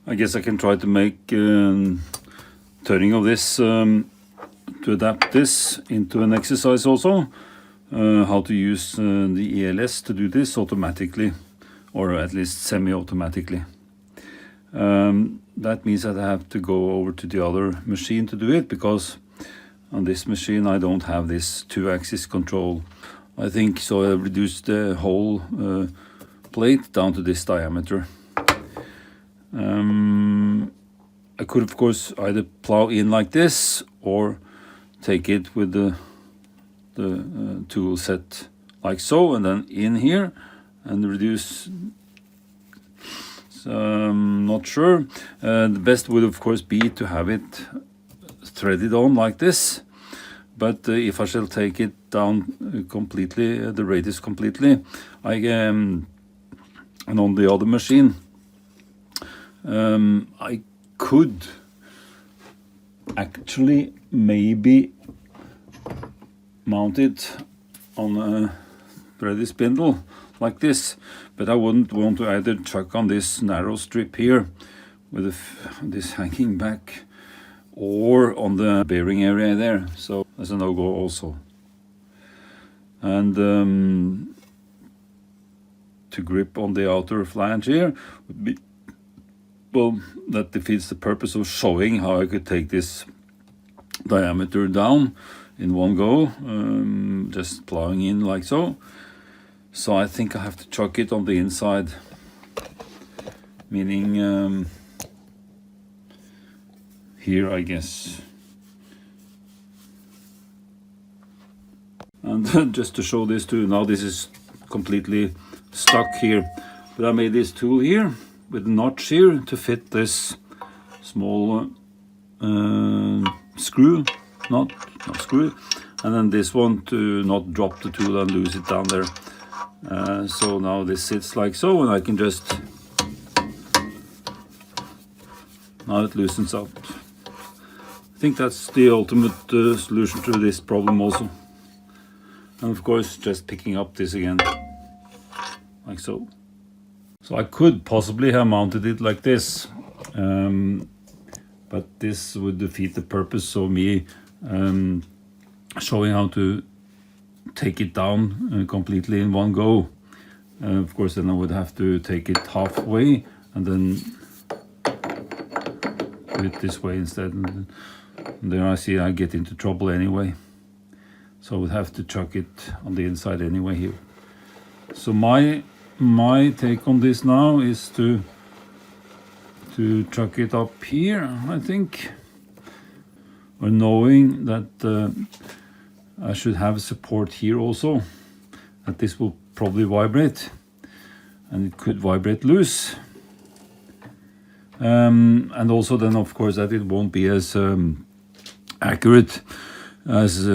I guess I can try to make turning of this to adapt this into an exercise also. How to use the ELS to do this automatically, or at least semi-automatically. That means that I have to go over to the other machine to do it, because on this machine I don't have this 2-axis control, I think, so I reduced the whole plate down to this diameter. I could of course either plow in like this or take it with the tool set like so, and then in here and reduce. So I'm not sure. The best would of course be to have it threaded on like this, but if I shall take it down completely, the radius completely, and on the other machine, I could actually maybe mount it on a threaded spindle like this, but I wouldn't want to either chuck on this narrow strip here with this hanging back, or on the bearing area there, so that's a no-go also. And to grip on the outer flange here would be, well, that defeats the purpose of showing how I could take this diameter down in one go, just plowing in like so. So I think I have to chuck it on the inside, meaning here, I guess. And just to show this too, now this is completely stuck here, but I made this tool here with a notch here to fit this small screw, not screw, and then this one to not drop the tool and lose it down there. So now this sits like so, and I can just, now it loosens up. I think that's the ultimate solution to this problem also. And of course just picking up this again, like so. So I could possibly have mounted it like this, but this would defeat the purpose of me showing how to take it down completely in one go. Of course then I would have to take it halfway and then do it this way instead. And there I see I get into trouble anyway. So I would have to chuck it on the inside anyway here. So my take on this now is to chuck it up here, I think, or knowing that I should have support here also, that this will probably vibrate, and it could vibrate loose, and also then of course that it won't be as accurate as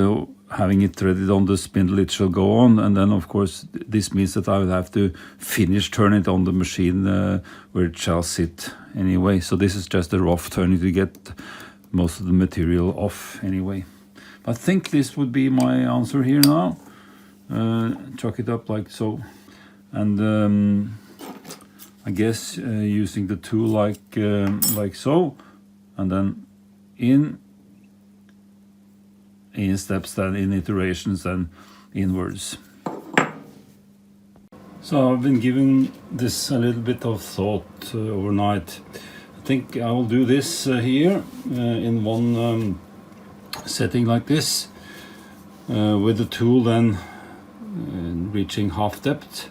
having it threaded on the spindle it shall go on. And then of course this means that I will have to finish turn it on the machine where it shall sit anyway. So this is just a rough turning to get most of the material off anyway. I think this would be my answer here now. Chuck it up like so, and I guess using the tool like so, and then in steps, then in iterations, then inwards. So I've been giving this a little bit of thought overnight. I think I will do this here in one setting like this, with the tool then reaching half depth,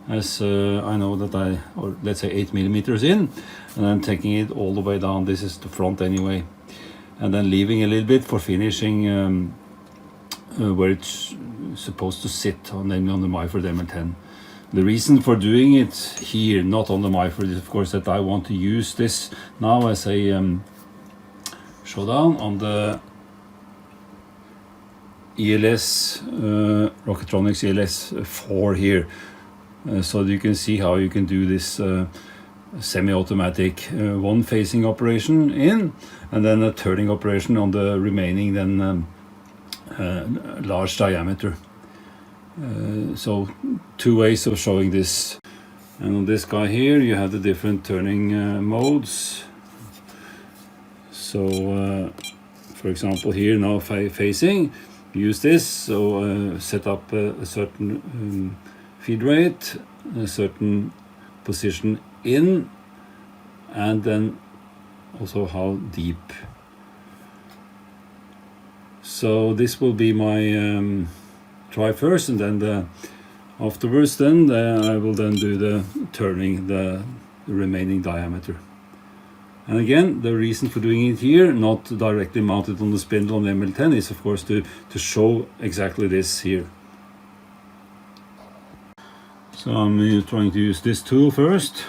as I know that or let's say 8 millimeters in, and then taking it all the way down. This is the front anyway, and then leaving a little bit for finishing where it's supposed to sit, namely on the Myford ML10. The reason for doing it here, not on the Myford, is of course that I want to use this now as a showdown on the ELS, Rocketronics ELS 4 here, so you can see how you can do this semi-automatic one-facing operation in, and then a turning operation on the remaining then large diameter. So two ways of showing this. And on this guy here you have the different turning modes. So for example here now facing, use this, so set up a certain feed rate, a certain position in, and then also how deep. So this will be my try first, and then afterwards then I will then do the turning the remaining diameter. And again, the reason for doing it here, not directly mounted on the spindle on the ML10, is of course to show exactly this here. So I'm trying to use this tool first.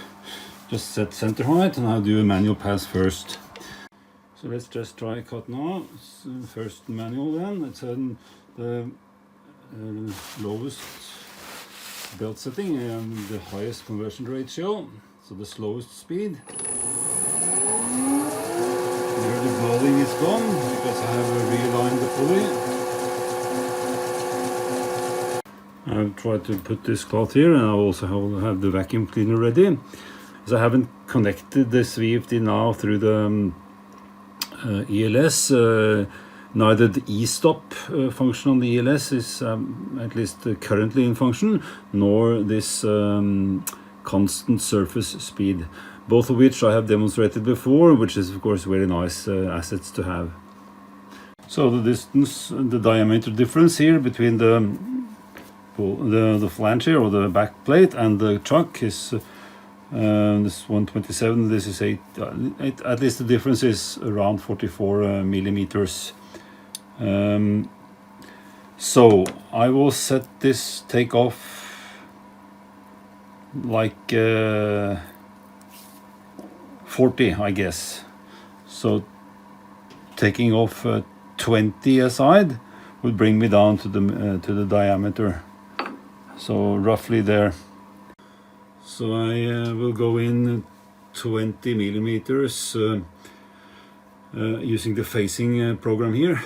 Just set center height, and I'll do a manual pass first. So let's just try cut now. First manual then. It's the lowest belt setting and the highest conversion ratio. So the slowest speed. Here the blowing is gone because I have realigned the pulley. I've tried to put this cloth here, and I also have the vacuum cleaner ready. So I haven't connected this VFD now through the ELS. Neither the e-stop function on the ELS is at least currently in function, nor this constant surface speed, both of which I have demonstrated before, which is of course very nice assets to have. So the distance, the diameter difference here between the flange here, or the back plate, and the chuck is this 127, this is 8, at least the difference is around 44 millimeters. So I will set this takeoff like 40, I guess. So taking off 20 aside would bring me down to the diameter. So roughly there. So I will go in 20 millimeters using the facing program here.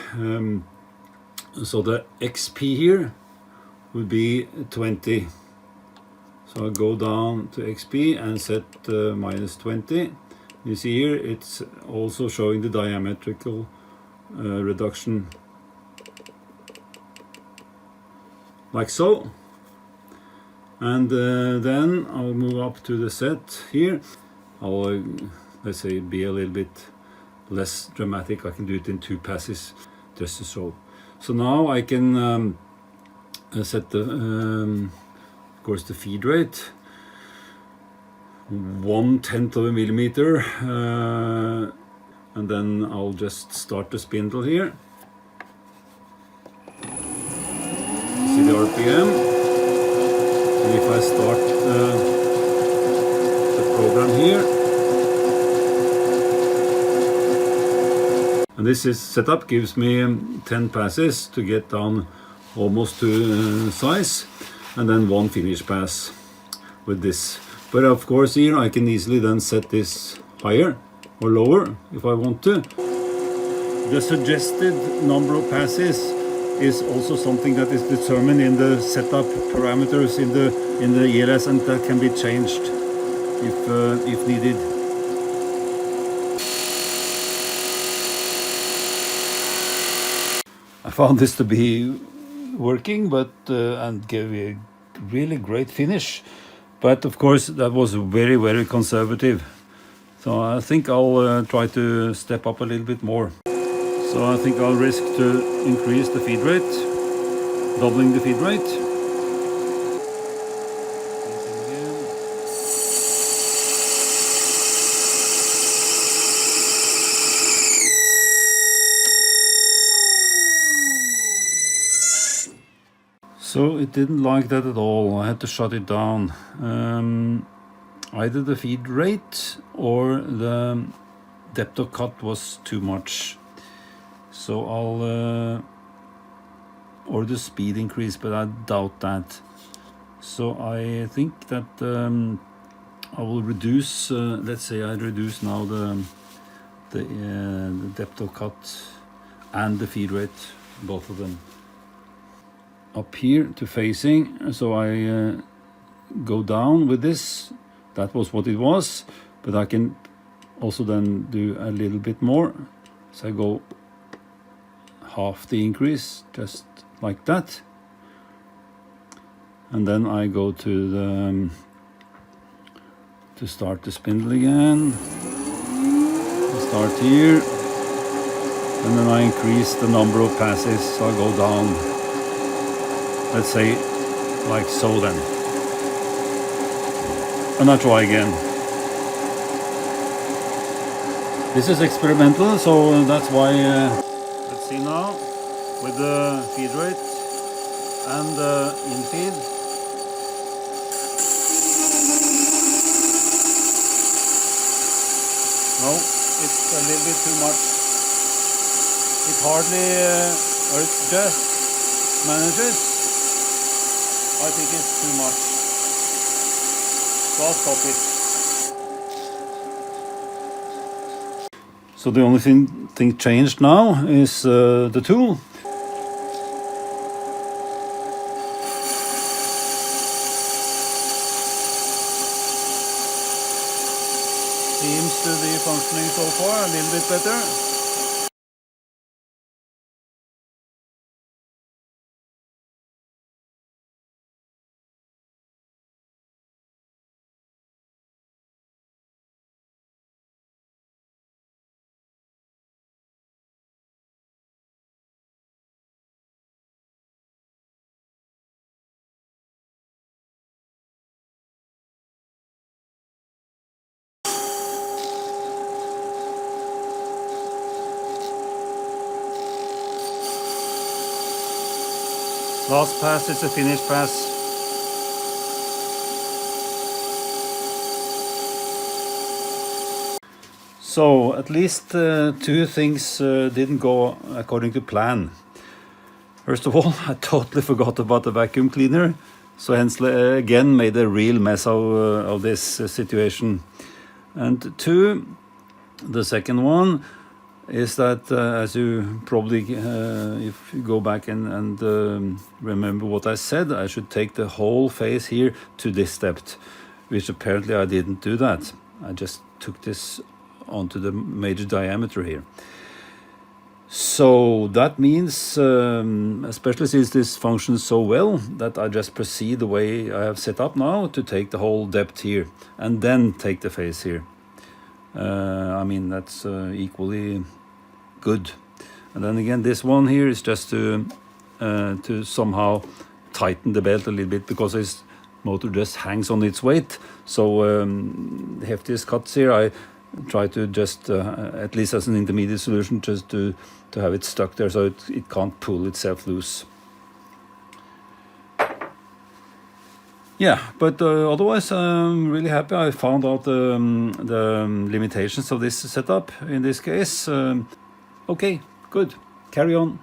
So the XP here would be 20. So I go down to XP and set minus 20. You see here it's also showing the diametrical reduction like so. And then I'll move up to the set here. I'll let's say be a little bit less dramatic. I can do it in 2 passes just to show. So now I can set the of course the feed rate 1/10 of a millimeter, and then I'll just start the spindle here. See the RPM. And if I start the program here, and this is setup gives me 10 passes to get down almost to size, and then 1 finish pass with this. But of course here I can easily then set this higher or lower if I want to. The suggested number of passes is also something that is determined in the setup parameters in the ELS, and that can be changed if needed. I found this to be working, but and gave a really great finish. But of course that was very, very conservative. So I think I'll try to step up a little bit more. So I think I'll risk to increase the feed rate, doubling the feed rate. So it didn't like that at all. I had to shut it down. Either the feed rate or the depth of cut was too much. So I'll or the speed increase, but I doubt that. So I think that I will reduce. Let's say I reduce now the depth of cut and the feed rate, both of them. Up here to facing, so I go down with this. That was what it was, but I can also then do a little bit more. So I go half the increase, just like that. And then I go to the to start the spindle again. Start here, and then I increase the number of passes, so I go down, let's say, like so then. And I try again. This is experimental, so that's why, let's see now, with the feed rate and the in-feed. No, it's a little bit too much. It hardly, or it just manages. I think it's too much. So I'll stop it. So the only thing changed now is the tool. Seems to be functioning so far a little bit better. Last pass is a finish pass. So at least two things didn't go according to plan. First of all, I totally forgot about the vacuum cleaner, so hence again made a real mess of this situation. And two, the second one is that as you probably, if you go back and remember what I said, I should take the whole face here to this depth, which apparently I didn't do that. I just took this onto the major diameter here. So that means, especially since this functions so well, that I just proceed the way I have set up now to take the whole depth here and then take the face here. I mean, that's equally good. And then again, this one here is just to somehow tighten the belt a little bit, because this motor just hangs on its weight. So heftiest cuts here, I try to just, at least as an intermediate solution, just to have it stuck there so it can't pull itself loose. Yeah, but otherwise I'm really happy. I found out the limitations of this setup in this case. Okay, good. Carry on.